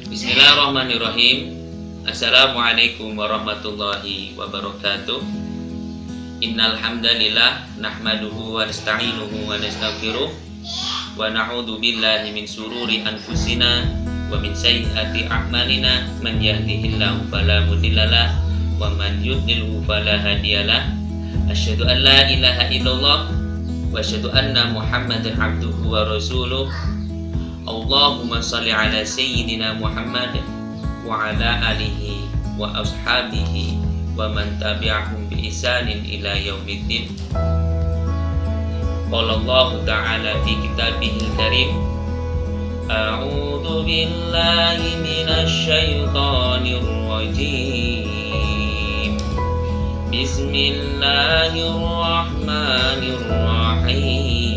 Bismillahirrahmanirrahim. Assalamualaikum warahmatullahi wabarakatuh. Innal hamdalillah nahmaduhu wa nasta'inuhu wa nastaghfiruh wa na'udzu billahi min sururi anfusina wa min sayyiati a'malina. Man yahdihillahu fala mudhillalah wa man yudlilhu fala hadiyalah. Asyhadu an la ilaha illallah wa asyhadu anna Muhammadan abduhu wa rasuluh. Allahumma salli ala sayyidina Muhammad wa ala alihi wa ashabihi wa man tabi'ahum bi ihsanin ila yaumiddin. Qala Allah ta'ala fi kitabihil karim, a'udzu billahi minasy syaithanir rajim. Bismillahirrahmanirrahim.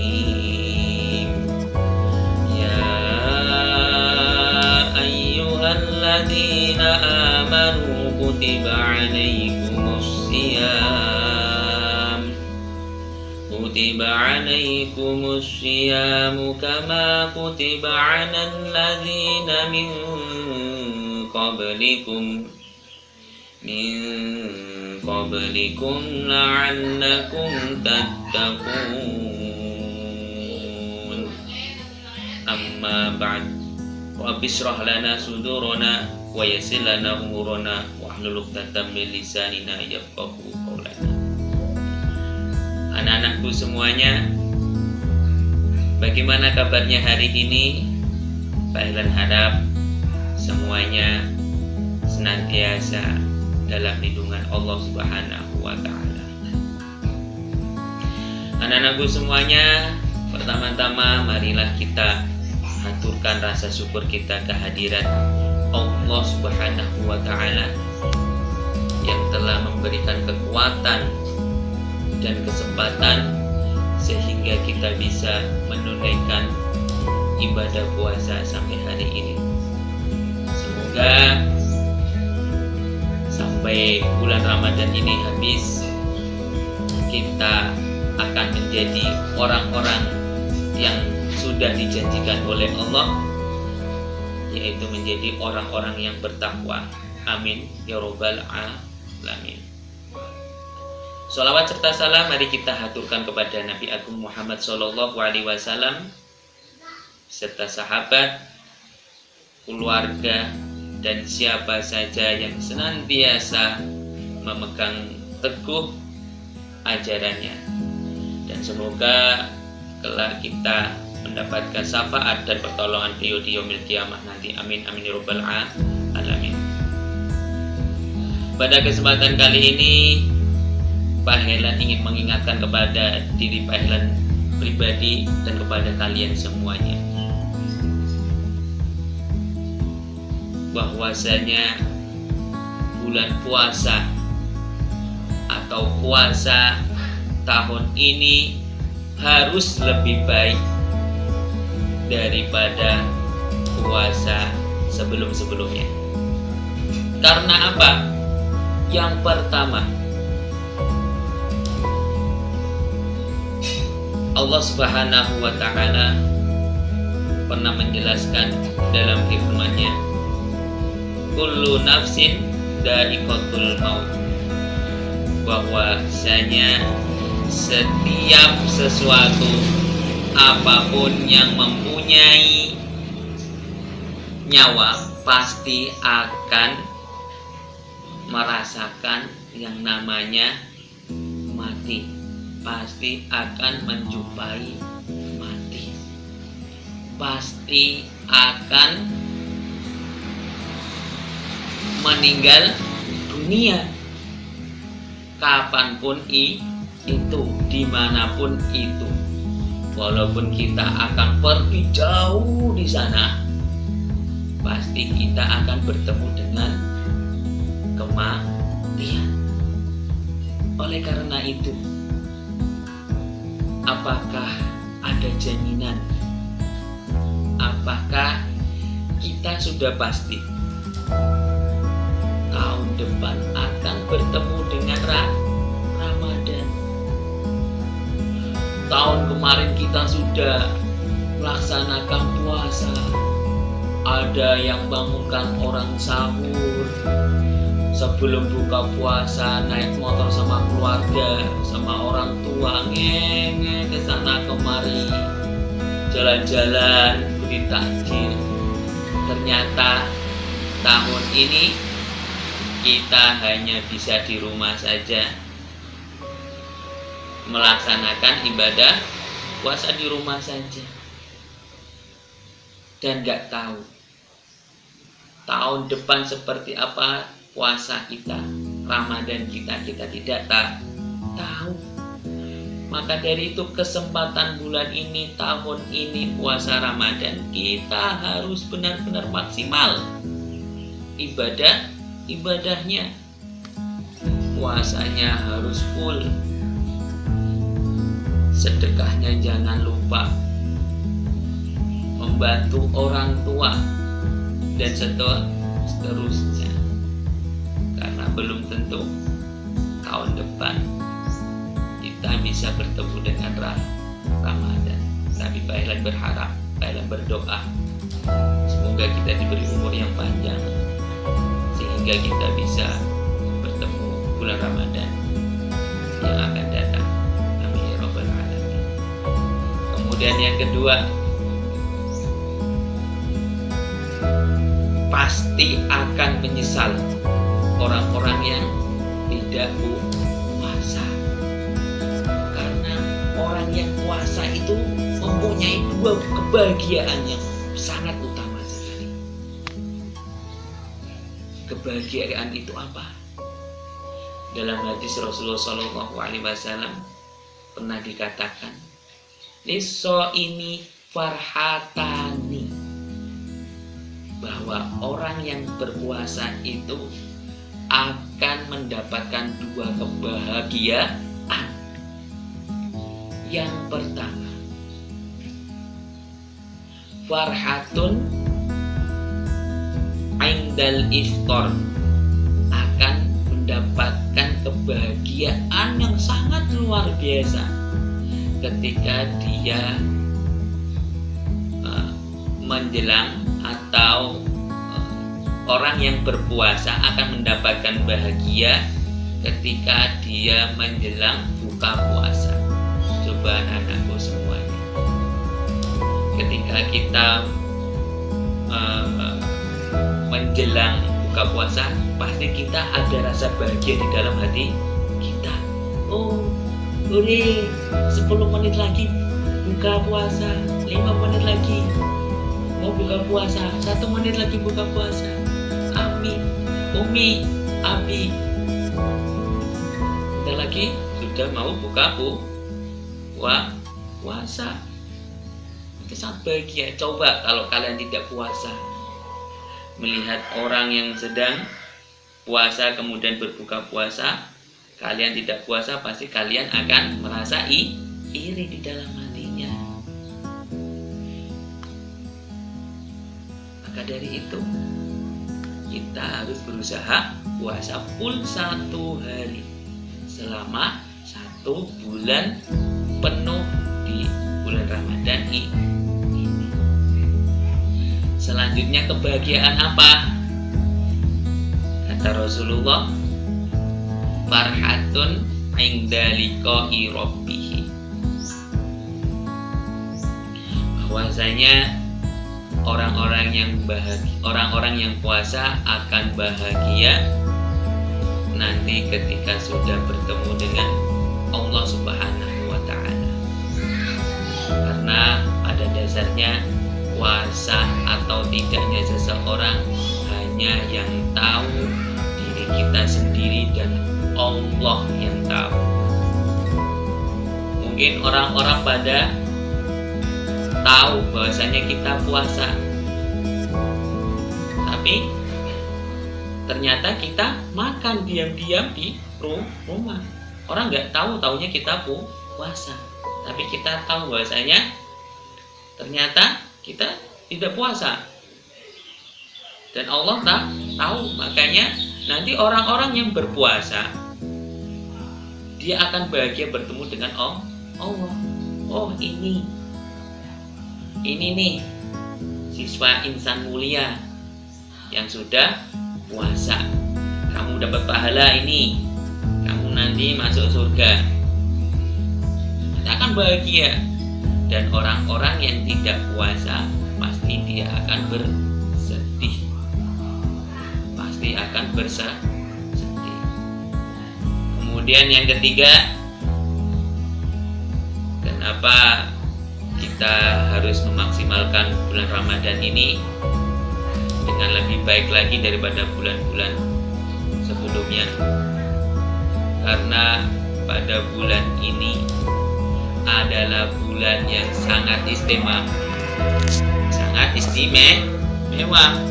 الذين آمنوا كتب عليكم الصيام كما كتب على الذين من قبلكم لعلكم تتقون. أما بعد، Rabbi shrah lana sudurana wa yassir lana umurana wahlul 'uqdatam min lisanina yafqahu qawlana. Anak-anakku semuanya, bagaimana kabarnya hari ini? Pak Ihlan harap semuanya senantiasa dalam lindungan Allah Subhanahu wa ta'ala. Anak-anakku semuanya, pertama-tama marilah kita haturkan rasa syukur kita kehadiran Allah Subhanahu wa ta'ala yang telah memberikan kekuatan dan kesempatan sehingga kita bisa menunaikan ibadah puasa sampai hari ini. Semoga sampai bulan Ramadan ini habis, kita akan menjadi orang-orang yang sudah dijanjikan oleh Allah, yaitu menjadi orang-orang yang bertakwa. Amin ya robbal alamin. Sholawat serta salam mari kita haturkan kepada Nabi Agung Muhammad Sallallahu Alaihi Wasallam serta sahabat, keluarga, dan siapa saja yang senantiasa memegang teguh ajarannya. Dan semoga kelak kita mendapatkan syafaat dan pertolongan beliau di yaumil qiyamah nanti. Amin amin ya rabbal alamin. Pada kesempatan kali ini, Pak Ihlan ingin mengingatkan kepada diri Pak Ihlan pribadi dan kepada kalian semuanya bahwasanya bulan puasa atau puasa tahun ini harus lebih baik daripada puasa sebelum-sebelumnya. Karena apa? Yang pertama, Allah Subhanahu wa ta'ala pernah menjelaskan dalam firman-Nya, kullu nafsin dha'iqatul maut, bahwasanya setiap sesuatu apapun yang mempunyai nyawa pasti akan merasakan yang namanya mati, pasti akan menjumpai mati, pasti akan meninggal dunia kapanpun itu, dimanapun itu. Walaupun kita akan pergi jauh di sana, pasti kita akan bertemu dengan kematian. Oleh karena itu, apakah ada jaminan? Apakah kita sudah pasti tahun depan akan bertemu dengan Ramadan? Tahun kemarin kita sudah melaksanakan puasa, ada yang bangunkan orang sahur, sebelum buka puasa naik motor sama keluarga, sama orang tua, ngenge ke sana kemari, jalan-jalan beli takjil. Ternyata tahun ini kita hanya bisa di rumah saja, melaksanakan ibadah puasa di rumah saja, dan gak tahu tahun depan seperti apa puasa kita, Ramadan kita tidak tahu. Maka dari itu kesempatan bulan ini, tahun ini puasa Ramadan, kita harus benar-benar maksimal ibadahnya. Puasanya harus full, sedekahnya jangan lupa, membantu orang tua, dan seterusnya. Karena belum tentu tahun depan kita bisa bertemu dengan Ramadan. Tapi baiklah berharap, baiklah berdoa, semoga kita diberi umur yang panjang sehingga kita bisa bertemu bulan Ramadan yang akan datang. Amin ya rabbal alamin. Kemudian yang kedua, pasti akan menyesal orang-orang yang tidak puasa. Karena orang yang puasa itu mempunyai dua kebahagiaan yang sangat utama sekali. Kebahagiaan itu apa? Dalam hadis Rasulullah SAW pernah dikatakan, "Liso ini farhatani," bahwa orang yang berpuasa itu akan mendapatkan dua kebahagiaan. Yang pertama, farhatun indal iftar, akan mendapatkan kebahagiaan yang sangat luar biasa ketika dia menjelang, atau orang yang berpuasa akan mendapatkan bahagia ketika dia menjelang buka puasa. Coba anak-anakku semuanya, ketika kita menjelang buka puasa, pasti kita ada rasa bahagia di dalam hati kita. Oh, udah 10 menit lagi buka puasa, 5 menit lagi mau buka puasa, 1 menit lagi buka puasa. Ami, Umi, Abi, kita lagi sudah mau buka puasa. Itu sangat bahagia. Coba kalau kalian tidak puasa, melihat orang yang sedang puasa kemudian berbuka puasa, kalian tidak puasa, pasti kalian akan merasa iri di dalam hatinya. Maka dari itu kita harus berusaha puasa full 1 hari selama 1 bulan penuh di bulan Ramadan ini. Selanjutnya kebahagiaan apa? Kata Rasulullah, farhatun inda liqa'i rabbih, bahwasanya orang-orang yang puasa akan bahagia nanti ketika sudah bertemu dengan Allah Subhanahu wa ta'ala. Karena pada dasarnya puasa atau tidaknya seseorang hanya yang tahu diri kita sendiri dan Allah yang tahu. Mungkin orang-orang pada tahu bahwasanya kita puasa, tapi ternyata kita makan diam-diam di rumah. Orang nggak tahu, taunya kita puasa, tapi kita tahu bahwasanya ternyata kita tidak puasa, dan Allah tak tahu. Makanya nanti orang-orang yang berpuasa, dia akan bahagia bertemu dengan Allah. Oh, ini nih si siswa insan mulia yang sudah puasa. Kamu dapat pahala ini, kamu nanti masuk surga, kita akan bahagia. Dan orang-orang yang tidak puasa pasti dia akan bersedih, pasti akan bersedih. Kemudian yang ketiga, kenapa kita harus memaksimalkan bulan Ramadan ini dengan lebih baik lagi daripada bulan-bulan sebelumnya? Karena pada bulan ini adalah bulan yang sangat istimewa,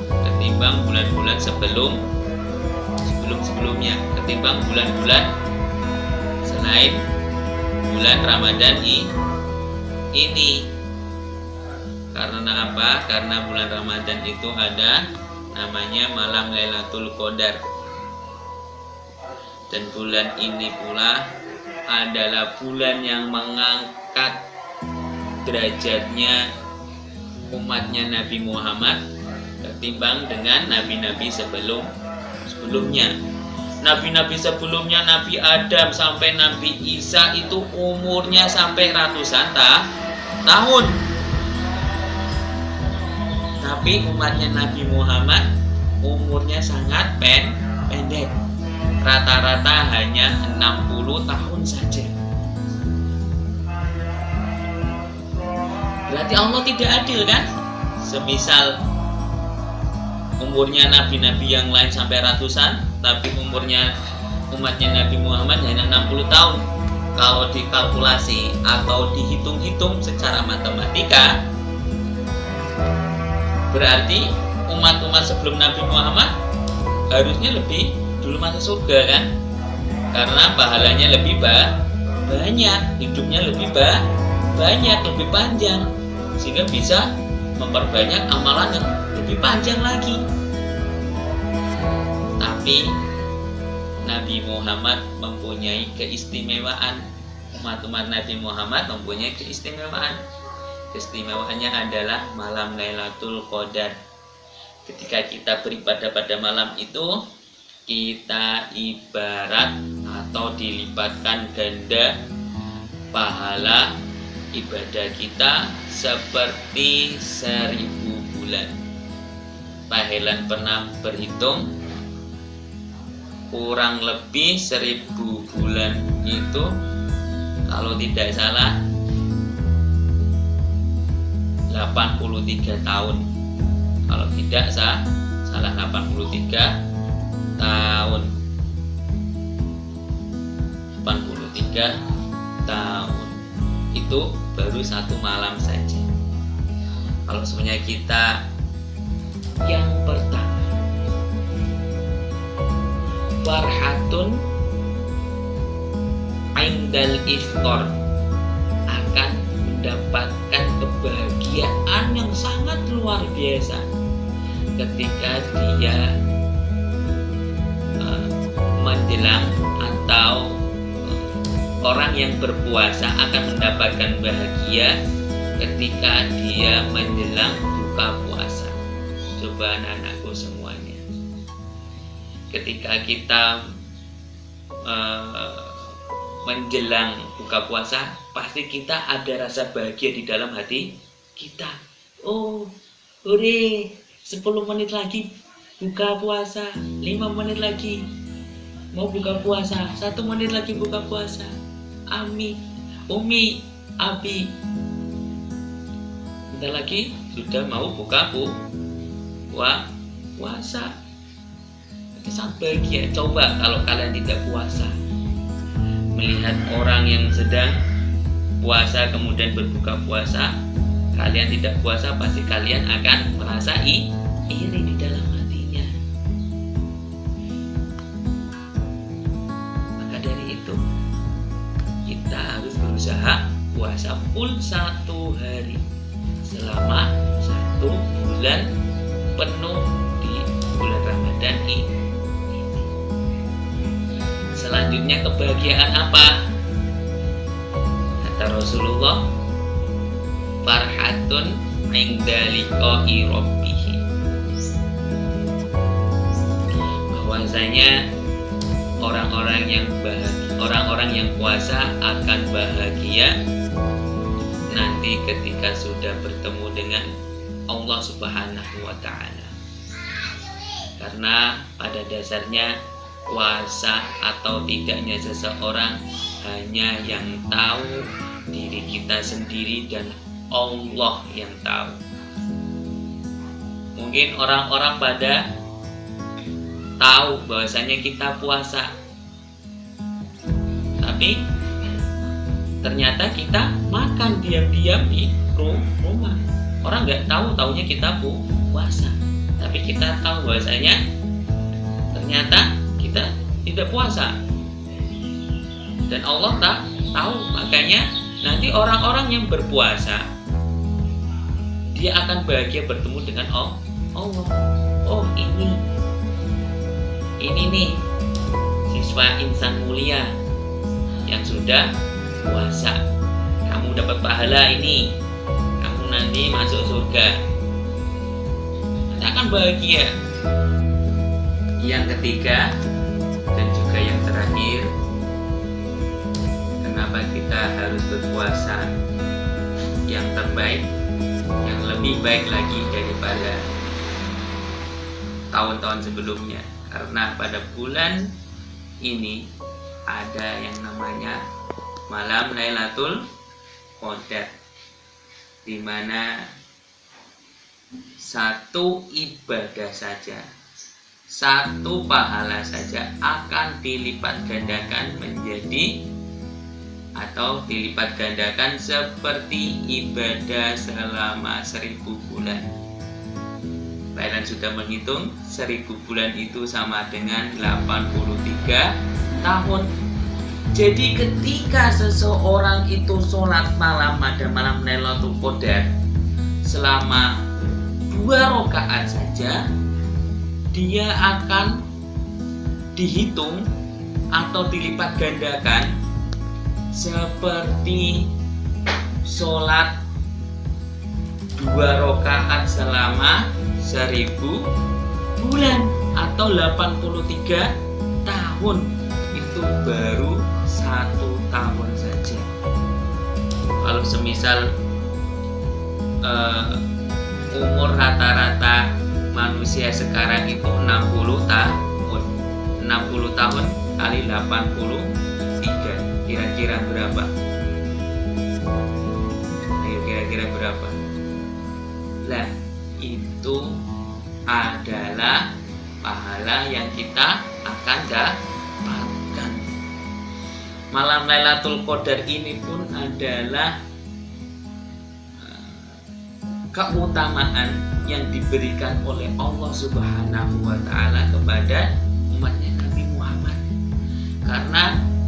ketimbang bulan-bulan sebelumnya, ketimbang bulan-bulan selain bulan Ramadan ini. Karena apa? Karena bulan Ramadan itu ada namanya malam Lailatul Qadar. Dan bulan ini pula adalah bulan yang mengangkat derajatnya umatnya Nabi Muhammad ketimbang dengan nabi-nabi sebelumnya. Nabi-nabi sebelumnya, Nabi Adam sampai Nabi Isa itu umurnya sampai ratusan tahun. Tapi umatnya Nabi Muhammad umurnya sangat pendek. Rata-rata hanya 60 tahun saja. Berarti Allah tidak adil kan? Semisal umurnya nabi-nabi yang lain sampai ratusan, tapi umurnya umatnya Nabi Muhammad hanya 60 tahun. Kalau dikalkulasi atau dihitung-hitung secara matematika, berarti umat-umat sebelum Nabi Muhammad harusnya lebih dulu masuk surga kan? Karena pahalanya lebih banyak, hidupnya lebih banyak, lebih panjang, sehingga bisa memperbanyak amalan yang lebih panjang lagi. Tapi Nabi Muhammad mempunyai keistimewaan, umat-umat Nabi Muhammad mempunyai keistimewaan. Keistimewaannya adalah malam Lailatul Qadar. Ketika kita beribadah pada malam itu, kita ibarat atau dilipatkan ganda pahala ibadah kita seperti 1000 bulan. Pak Helan pernah berhitung, kurang lebih 1000 bulan itu kalau tidak salah 83 tahun. Kalau tidak salah 83 tahun. 83 tahun itu baru satu malam saja. Kalau sebenarnya kita yang pertama, farhatun indal iftar, akan mendapatkan kebahagiaan yang sangat luar biasa ketika dia menjelang, atau orang yang berpuasa akan mendapatkan bahagia ketika dia menjelang buka puasa. Coba anak-anakku semuanya, ketika kita menjelang buka puasa, pasti kita ada rasa bahagia di dalam hati kita. Oh, hore, 10 menit lagi buka puasa, 5 menit lagi mau buka puasa, 1 menit lagi buka puasa. Ami, Umi, Abi, bentar lagi sudah mau buka puasa. Itu sangat bahagia. Coba kalau kalian tidak puasa, melihat orang yang sedang puasa kemudian berbuka puasa, kalian tidak puasa, pasti kalian akan merasa iri di dalam hatinya. Maka dari itu kita harus berusaha puasa full 1 hari selama 1 bulan penuh di bulan Ramadan ini. Selanjutnya, kebahagiaan apa? Kata Rasulullah, farhatun 'inda liqa'i rabbih. Bahwasanya orang-orang yang puasa akan bahagia nanti ketika sudah bertemu dengan Allah Subhanahu wa ta'ala. Karena pada dasarnya puasa atau tidaknya seseorang hanya yang tahu diri kita sendiri dan Allah yang tahu. Mungkin orang-orang pada tahu bahwasanya kita puasa, tapi ternyata kita makan diam-diam di rumah. Orang nggak tahu, taunya kita puasa, tapi kita tahu bahwasanya ternyata kita tidak puasa, dan Allah tak tahu. Makanya nanti orang-orang yang berpuasa dia akan bahagia bertemu dengan Allah. Oh, ini nih siswa insan mulia yang sudah puasa, kamu dapat pahala ini, kamu nanti masuk surga, kita akan bahagia. Yang ketiga dan juga yang terakhir, kenapa kita harus berpuasa yang terbaik, yang lebih baik lagi daripada tahun-tahun sebelumnya? Karena pada bulan ini ada yang namanya malam Lailatul Qadar, di mana satu ibadah saja, satu pahala saja akan dilipat gandakan menjadi atau dilipat gandakan seperti ibadah selama 1000 bulan. Kalian sudah menghitung 1000 bulan itu sama dengan 83 tahun. Jadi ketika seseorang itu sholat malam pada malam Lailatul Qadar selama 2 rakaat saja, dia akan dihitung atau dilipat gandakan seperti sholat 2 rakaat selama 1000 bulan atau 83 tahun. Itu baru 1 tahun saja. Kalau semisal umur rata-rata manusia sekarang itu 60 tahun, 60 tahun kali 83, kira-kira berapa? Ayo, kira-kira berapa? Lah, itu adalah pahala yang kita akan dapatkan. Malam Lailatul Qadar ini pun adalah keutamaan yang diberikan oleh Allah Subhanahu wa ta'ala kepada umatnya Nabi Muhammad. Karena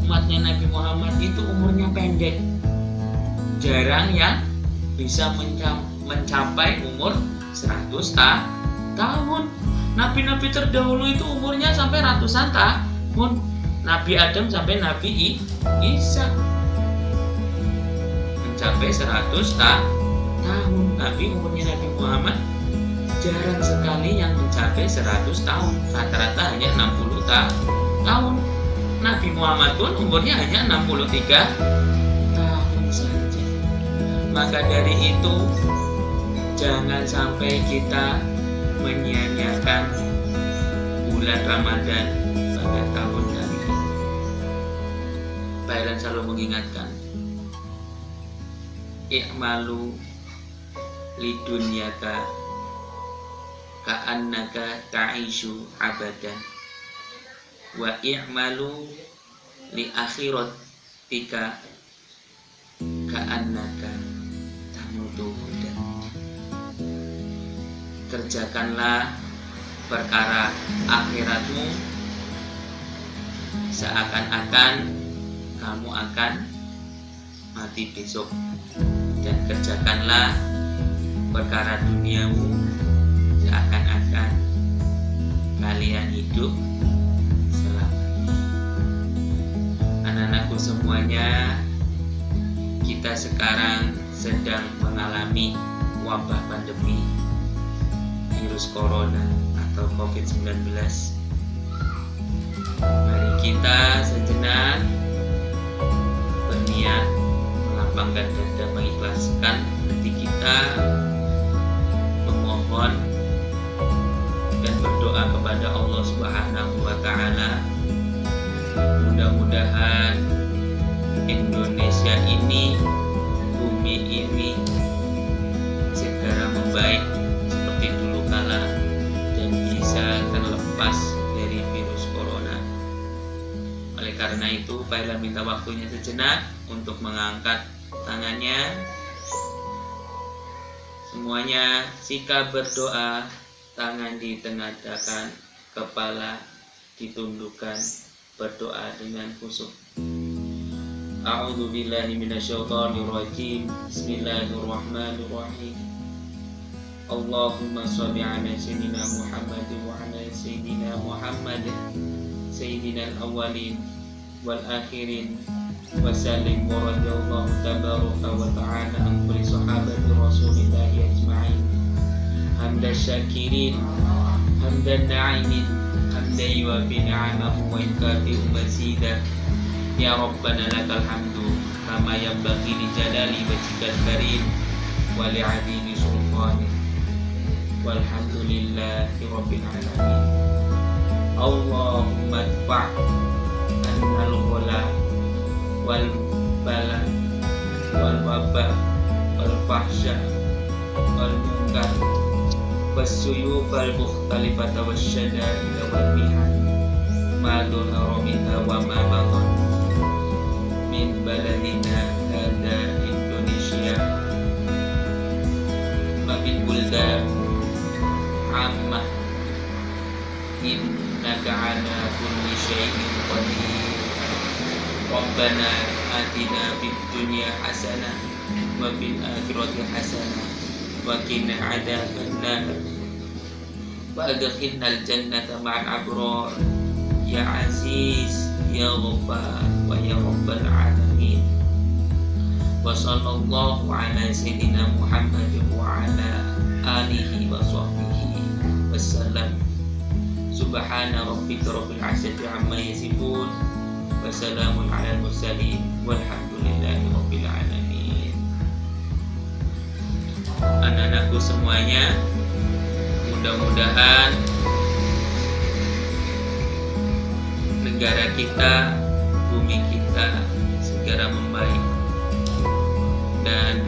umatnya Nabi Muhammad itu umurnya pendek, jarang yang bisa mencapai umur 100 tahun. Nabi-nabi terdahulu itu umurnya sampai ratusan tahun. Nabi Adam sampai Nabi Isa mencapai 100 tahun. Tapi umurnya Nabi Muhammad jarang sekali yang mencapai 100 tahun. Rata-rata hanya 60 tahun. Nabi Muhammad pun umurnya hanya 63 tahun saja. Maka dari itu jangan sampai kita menyia-nyiakan bulan Ramadan pada tahun kali ini. Baik, dan selalu mengingatkan, i'malu lidunyaka ka'annaka ta'ishu abadan wa i'malu li akhiratika ka'annaka tamutu hudan. Kerjakanlah perkara akhiratmu seakan-akan kamu akan mati besok, dan kerjakanlah perkara duniamu seakan-akan kalian hidup selamanya. Anak-anakku semuanya, kita sekarang sedang mengalami wabah pandemi virus corona atau COVID-19. Mari kita sejenak berniat melapangkan dada, mengikhlaskan hati kita, memohon dan berdoa kepada Allah Subhanahu wa Ta'ala. Mudah-mudahan Indonesia ini, bumi ini segera membaik seperti dulu kala dan bisa terlepas dari virus corona. Oleh karena itu, Pak Ilham minta waktunya sejenak untuk mengangkat tangannya. Semuanya sikap berdoa, tangan ditengadahkan, kepala ditundukkan, berdoa dengan khusyuk. A'udzu billahi minasyaitonir rajim. Bismillahirrahmanirrahim. Allahumma shalli ala sayyidina Muhammad wa ala sayyidina Muhammad sayyidinal awwalin wal akhirin wa sallim wa radiyallahu tabaraka wa ta'ala an kulli sahabati rasulillahi ajma'in. Hamdan syakirin, hamdan na'imin, hamdan yuwafi ni'amahu wa yukafi'u mazidah. Ya Rabbana lakal hamdu kama yanbaghi li jalali wajhikal karim wa li'azimi sultanik, walhamdulillahi rabbil alamin. Allahumma adfa' annal ghala wal bala wal waba wal fahsya wal munkar wassuyuf al mukhtalifata wasyada'id wal mihan ma dhahara minha wa ma batan min baladina hadza Indonesia wa min buldan ammah innaka ala kulli syai'in qadir. Rabbana atina fid dunya hasanah wa fil akhirati hasanah wa qina adzabannar wa adkhilnal jannata ma'al abrar ya aziz ya ghaffar wa ya rabbal alamin. Wa sallallahu ala sayyidina Muhammad wa ala alihi wa sahbihi wassalam. Subhana rabbika rabbil izzati amma yasifun wa salamun alal mursalin walhamdulillahi rabbil alamin. Anak-anakku semuanya, mudah-mudahan negara kita, bumi kita segera membaik dan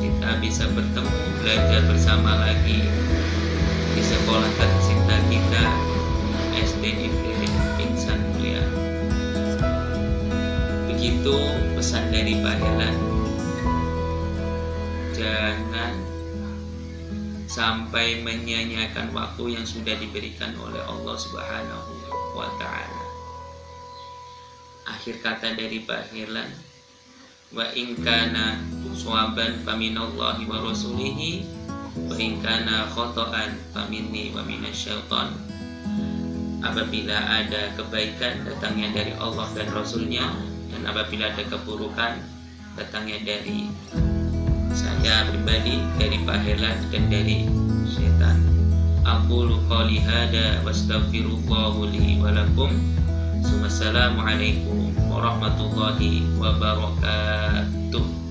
kita bisa bertemu, belajar bersama lagi di sekolah tercinta kita, SD IPB Insan Mulia. Begitu pesan dari Pak Helan. Jangan sampai menyia-nyiakan waktu yang sudah diberikan oleh Allah Subhanahu wa Ta'ala. Akhir kata dari Pak Helan, wa in kana shawaban faminallahi wa rasulihi wa in kana khata'an faminni wa minasyaiton. Apabila ada kebaikan, datangnya dari Allah dan Rasulnya, dan apabila ada keburukan, datangnya dari saya pribadi, dari Pak Helan dan dari setan. Aqulu qouli hada wastaghfirullahu li wa lakum. Wassalamualaikum warahmatullahi wabarakatuh.